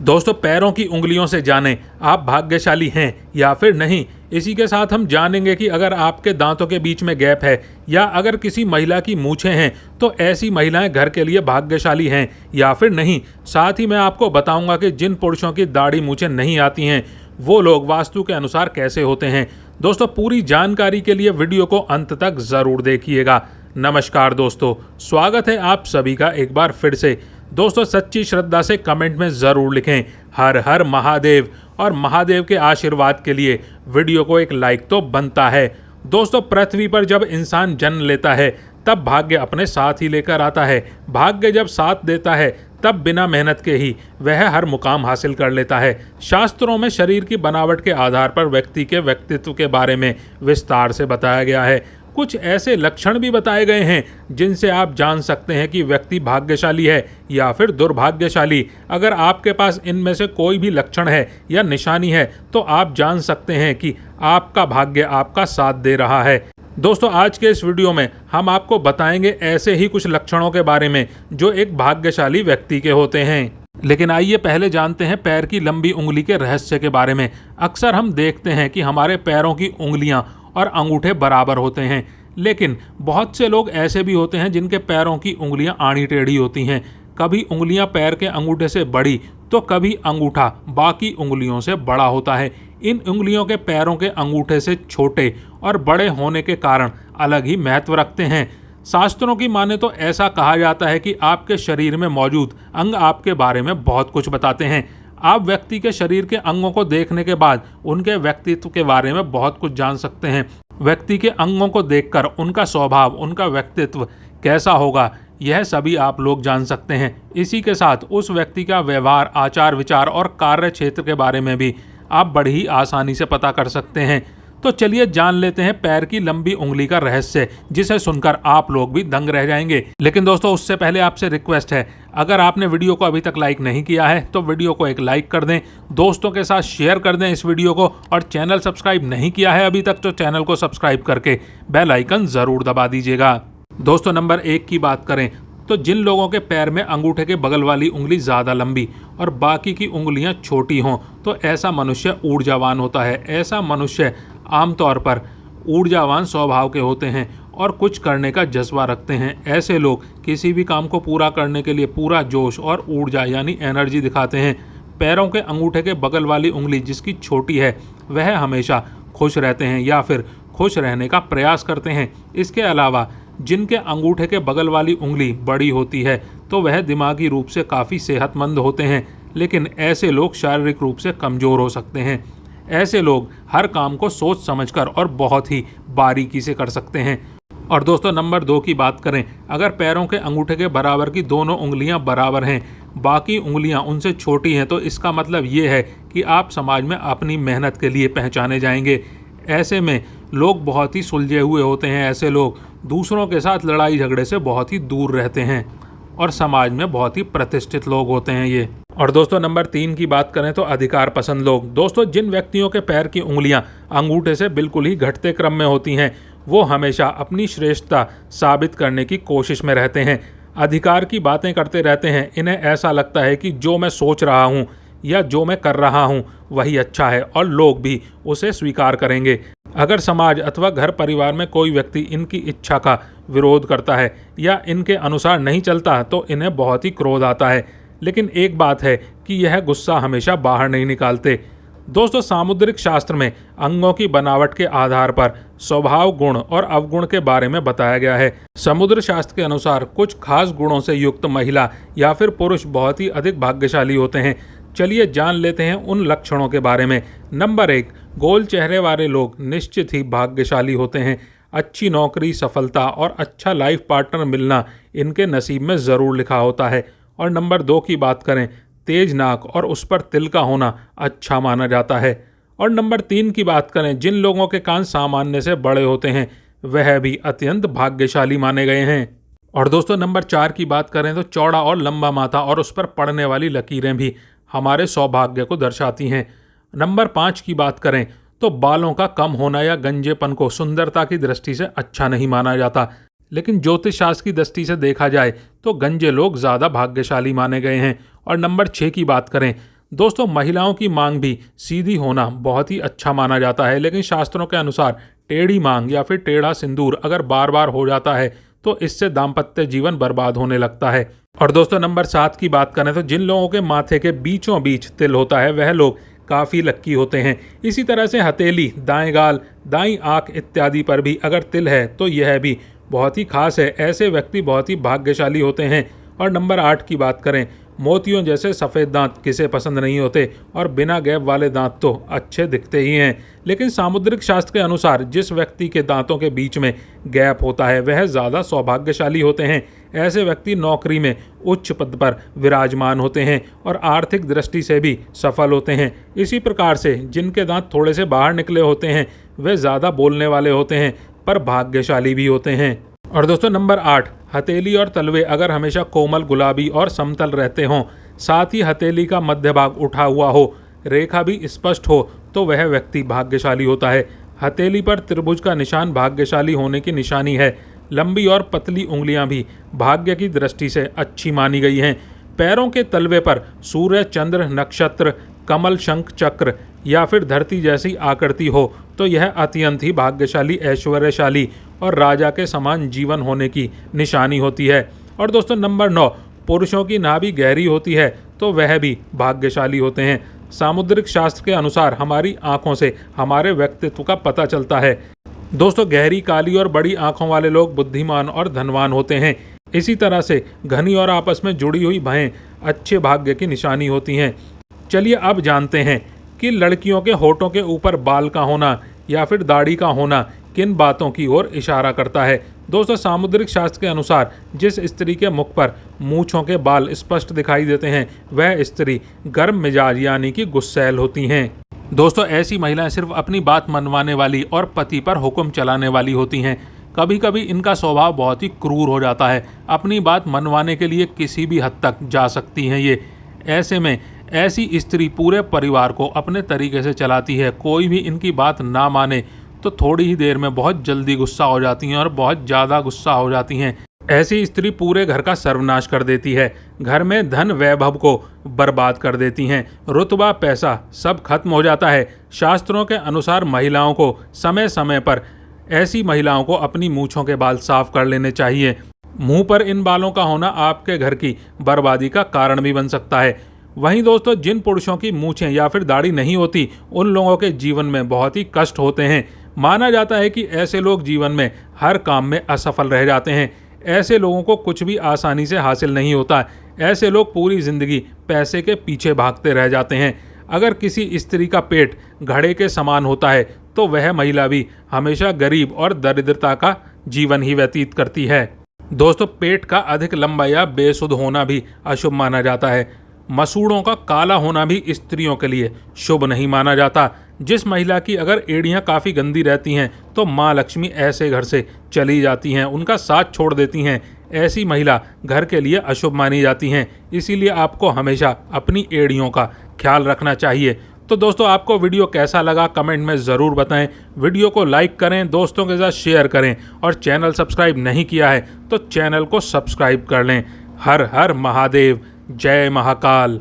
दोस्तों, पैरों की उंगलियों से जानें आप भाग्यशाली हैं या फिर नहीं। इसी के साथ हम जानेंगे कि अगर आपके दांतों के बीच में गैप है या अगर किसी महिला की मूछें हैं तो ऐसी महिलाएं घर के लिए भाग्यशाली हैं या फिर नहीं। साथ ही मैं आपको बताऊंगा कि जिन पुरुषों की दाढ़ी मूछें नहीं आती हैं वो लोग वास्तु के अनुसार कैसे होते हैं। दोस्तों, पूरी जानकारी के लिए वीडियो को अंत तक ज़रूर देखिएगा। नमस्कार दोस्तों, स्वागत है आप सभी का एक बार फिर से। दोस्तों, सच्ची श्रद्धा से कमेंट में ज़रूर लिखें हर हर महादेव, और महादेव के आशीर्वाद के लिए वीडियो को एक लाइक तो बनता है। दोस्तों, पृथ्वी पर जब इंसान जन्म लेता है तब भाग्य अपने साथ ही लेकर आता है। भाग्य जब साथ देता है तब बिना मेहनत के ही वह हर मुकाम हासिल कर लेता है। शास्त्रों में शरीर की बनावट के आधार पर व्यक्ति के व्यक्तित्व के बारे में विस्तार से बताया गया है। कुछ ऐसे लक्षण भी बताए गए हैं जिनसे आप जान सकते हैं कि व्यक्ति भाग्यशाली है या फिर दुर्भाग्यशाली। अगर आपके पास इनमें से कोई भी लक्षण है या निशानी है तो आप जान सकते हैं कि आपका भाग्य आपका साथ दे रहा है। दोस्तों, आज के इस वीडियो में हम आपको बताएंगे ऐसे ही कुछ लक्षणों के बारे में जो एक भाग्यशाली व्यक्ति के होते हैं। लेकिन आइए पहले जानते हैं पैर की लंबी उंगली के रहस्य के बारे में। अक्सर हम देखते हैं कि हमारे पैरों की उंगलियां और अंगूठे बराबर होते हैं, लेकिन बहुत से लोग ऐसे भी होते हैं जिनके पैरों की उंगलियां आड़ी टेढ़ी होती हैं। कभी उंगलियां पैर के अंगूठे से बड़ी तो कभी अंगूठा बाकी उंगलियों से बड़ा होता है। इन उंगलियों के पैरों के अंगूठे से छोटे और बड़े होने के कारण अलग ही महत्व रखते हैं। शास्त्रों की माने तो ऐसा कहा जाता है कि आपके शरीर में मौजूद अंग आपके बारे में बहुत कुछ बताते हैं। आप व्यक्ति के शरीर के अंगों को देखने के बाद उनके व्यक्तित्व के बारे में बहुत कुछ जान सकते हैं। व्यक्ति के अंगों को देखकर उनका स्वभाव, उनका व्यक्तित्व कैसा होगा, यह सभी आप लोग जान सकते हैं। इसी के साथ उस व्यक्ति का व्यवहार, आचार विचार और कार्य क्षेत्र के बारे में भी आप बड़ी ही आसानी से पता कर सकते हैं। तो चलिए जान लेते हैं पैर की लंबी उंगली का रहस्य, जिसे सुनकर आप लोग भी दंग रह जाएंगे। लेकिन दोस्तों, उससे पहले आपसे रिक्वेस्ट है, अगर आपने वीडियो को अभी तक लाइक नहीं किया है तो वीडियो को एक लाइक कर दें, दोस्तों के साथ शेयर कर दें इस वीडियो को, और चैनल सब्सक्राइब नहीं किया है अभी तक तो चैनल को सब्सक्राइब करके बेल आइकन ज़रूर दबा दीजिएगा। दोस्तों, नंबर 1 की बात करें तो जिन लोगों के पैर में अंगूठे के बगल वाली उंगली ज़्यादा लंबी और बाकी की उंगलियां छोटी हों तो ऐसा मनुष्य ऊर्जावान होता है। ऐसा मनुष्य आमतौर पर ऊर्जावान स्वभाव के होते हैं और कुछ करने का जज्बा रखते हैं। ऐसे लोग किसी भी काम को पूरा करने के लिए पूरा जोश और ऊर्जा यानी एनर्जी दिखाते हैं। पैरों के अंगूठे के बगल वाली उंगली जिसकी छोटी है वह हमेशा खुश रहते हैं या फिर खुश रहने का प्रयास करते हैं। इसके अलावा जिनके अंगूठे के बगल वाली उंगली बड़ी होती है तो वह दिमागी रूप से काफ़ी सेहतमंद होते हैं, लेकिन ऐसे लोग शारीरिक रूप से कमज़ोर हो सकते हैं। ऐसे लोग हर काम को सोच समझकर और बहुत ही बारीकी से कर सकते हैं। और दोस्तों, नंबर 2 की बात करें, अगर पैरों के अंगूठे के बराबर की दोनों उंगलियां बराबर हैं, बाकी उंगलियां उनसे छोटी हैं, तो इसका मतलब ये है कि आप समाज में अपनी मेहनत के लिए पहचाने जाएंगे। ऐसे में लोग बहुत ही सुलझे हुए होते हैं। ऐसे लोग दूसरों के साथ लड़ाई झगड़े से बहुत ही दूर रहते हैं और समाज में बहुत ही प्रतिष्ठित लोग होते हैं ये। और दोस्तों, नंबर 3 की बात करें तो अधिकार पसंद लोग। दोस्तों, जिन व्यक्तियों के पैर की उंगलियां अंगूठे से बिल्कुल ही घटते क्रम में होती हैं वो हमेशा अपनी श्रेष्ठता साबित करने की कोशिश में रहते हैं। अधिकार की बातें करते रहते हैं। इन्हें ऐसा लगता है कि जो मैं सोच रहा हूँ या जो मैं कर रहा हूँ वही अच्छा है और लोग भी उसे स्वीकार करेंगे। अगर समाज अथवा घर परिवार में कोई व्यक्ति इनकी इच्छा का विरोध करता है या इनके अनुसार नहीं चलता तो इन्हें बहुत ही क्रोध आता है। लेकिन एक बात है कि यह गुस्सा हमेशा बाहर नहीं निकालते। दोस्तों, सामुद्रिक शास्त्र में अंगों की बनावट के आधार पर स्वभाव, गुण और अवगुण के बारे में बताया गया है। समुद्र शास्त्र के अनुसार कुछ खास गुणों से युक्त महिला या फिर पुरुष बहुत ही अधिक भाग्यशाली होते हैं। चलिए जान लेते हैं उन लक्षणों के बारे में। नंबर 1, गोल चेहरे वाले लोग निश्चित ही भाग्यशाली होते हैं। अच्छी नौकरी, सफलता और अच्छा लाइफ पार्टनर मिलना इनके नसीब में ज़रूर लिखा होता है। और नंबर 2 की बात करें, तेज नाक और उस पर तिल का होना अच्छा माना जाता है। और नंबर 3 की बात करें, जिन लोगों के कान सामान्य से बड़े होते हैं वह भी अत्यंत भाग्यशाली माने गए हैं। और दोस्तों, नंबर 4 की बात करें तो चौड़ा और लंबा माथा और उस पर पड़ने वाली लकीरें भी हमारे सौभाग्य को दर्शाती हैं। नंबर 5 की बात करें तो बालों का कम होना या गंजेपन को सुंदरता की दृष्टि से अच्छा नहीं माना जाता, लेकिन ज्योतिष शास्त्र की दृष्टि से देखा जाए तो गंजे लोग ज़्यादा भाग्यशाली माने गए हैं। और नंबर 6 की बात करें दोस्तों महिलाओं की मांग भी सीधी होना बहुत ही अच्छा माना जाता है, लेकिन शास्त्रों के अनुसार टेढ़ी मांग या फिर टेढ़ा सिंदूर अगर बार बार हो जाता है तो इससे दाम्पत्य जीवन बर्बाद होने लगता है। और दोस्तों नंबर 7 की बात करें तो जिन लोगों के माथे के बीचों बीच तिल होता है वह लोग काफ़ी लक्की होते हैं। इसी तरह से हथेली, दाएं गाल, दाईं आंख इत्यादि पर भी अगर तिल है तो यह भी बहुत ही खास है। ऐसे व्यक्ति बहुत ही भाग्यशाली होते हैं। और नंबर 8 की बात करें, मोतियों जैसे सफ़ेद दांत किसे पसंद नहीं होते और बिना गैप वाले दांत तो अच्छे दिखते ही हैं, लेकिन सामुद्रिक शास्त्र के अनुसार जिस व्यक्ति के दांतों के बीच में गैप होता है वह ज़्यादा सौभाग्यशाली होते हैं। ऐसे व्यक्ति नौकरी में उच्च पद पर विराजमान होते हैं और आर्थिक दृष्टि से भी सफल होते हैं। इसी प्रकार से जिनके दांत थोड़े से बाहर निकले होते हैं वे ज़्यादा बोलने वाले होते हैं पर भाग्यशाली भी होते हैं। और दोस्तों नंबर 8, हथेली और तलवे अगर हमेशा कोमल, गुलाबी और समतल रहते हों, साथ ही हथेली का मध्य भाग उठा हुआ हो, रेखा भी स्पष्ट हो, तो वह व्यक्ति भाग्यशाली होता है। हथेली पर त्रिभुज का निशान भाग्यशाली होने की निशानी है। लंबी और पतली उंगलियां भी भाग्य की दृष्टि से अच्छी मानी गई हैं। पैरों के तलवे पर सूर्य, चंद्र, नक्षत्र, कमल, शंख, चक्र या फिर धरती जैसी आकृति हो तो यह अत्यंत ही भाग्यशाली, ऐश्वर्यशाली और राजा के समान जीवन होने की निशानी होती है। और दोस्तों नंबर 9, पुरुषों की नाभि गहरी होती है तो वह भी भाग्यशाली होते हैं। सामुद्रिक शास्त्र के अनुसार हमारी आंखों से हमारे व्यक्तित्व का पता चलता है। दोस्तों गहरी, काली और बड़ी आंखों वाले लोग बुद्धिमान और धनवान होते हैं। इसी तरह से घनी और आपस में जुड़ी हुई भयें अच्छे भाग्य की निशानी होती हैं। चलिए अब जानते हैं कि लड़कियों के होठों के ऊपर बाल का होना या फिर दाढ़ी का होना किन बातों की ओर इशारा करता है। दोस्तों सामुद्रिक शास्त्र के अनुसार जिस स्त्री के मुख पर मूंछों के बाल स्पष्ट दिखाई देते हैं वह स्त्री गर्म मिजाज यानी कि गुस्सैल होती हैं। दोस्तों ऐसी महिलाएं सिर्फ अपनी बात मनवाने वाली और पति पर हुक्म चलाने वाली होती हैं। कभी कभी इनका स्वभाव बहुत ही क्रूर हो जाता है। अपनी बात मनवाने के लिए किसी भी हद तक जा सकती हैं ये। ऐसे में ऐसी स्त्री पूरे परिवार को अपने तरीके से चलाती है। कोई भी इनकी बात ना माने तो थोड़ी ही देर में बहुत जल्दी गुस्सा हो जाती हैं और बहुत ज़्यादा गुस्सा हो जाती हैं। ऐसी स्त्री पूरे घर का सर्वनाश कर देती है, घर में धन वैभव को बर्बाद कर देती हैं, रुतबा, पैसा सब खत्म हो जाता है। शास्त्रों के अनुसार महिलाओं को समय समय पर ऐसी महिलाओं को अपनी मूंछों के बाल साफ कर लेने चाहिए। मुंह पर इन बालों का होना आपके घर की बर्बादी का कारण भी बन सकता है। वहीं दोस्तों जिन पुरुषों की मूंछें या फिर दाढ़ी नहीं होती उन लोगों के जीवन में बहुत ही कष्ट होते हैं। माना जाता है कि ऐसे लोग जीवन में हर काम में असफल रह जाते हैं। ऐसे लोगों को कुछ भी आसानी से हासिल नहीं होता। ऐसे लोग पूरी जिंदगी पैसे के पीछे भागते रह जाते हैं। अगर किसी स्त्री का पेट घड़े के समान होता है तो वह महिला भी हमेशा गरीब और दरिद्रता का जीवन ही व्यतीत करती है। दोस्तों पेट का अधिक लंबा या बेसुध होना भी अशुभ माना जाता है। मसूड़ों का काला होना भी स्त्रियों के लिए शुभ नहीं माना जाता। जिस महिला की अगर एड़ियां काफ़ी गंदी रहती हैं तो माँ लक्ष्मी ऐसे घर से चली जाती हैं, उनका साथ छोड़ देती हैं। ऐसी महिला घर के लिए अशुभ मानी जाती हैं। इसीलिए आपको हमेशा अपनी एड़ियों का ख्याल रखना चाहिए। तो दोस्तों आपको वीडियो कैसा लगा कमेंट में ज़रूर बताएं। वीडियो को लाइक करें, दोस्तों के साथ शेयर करें और चैनल सब्सक्राइब नहीं किया है तो चैनल को सब्सक्राइब कर लें। हर हर महादेव, जय महाकाल।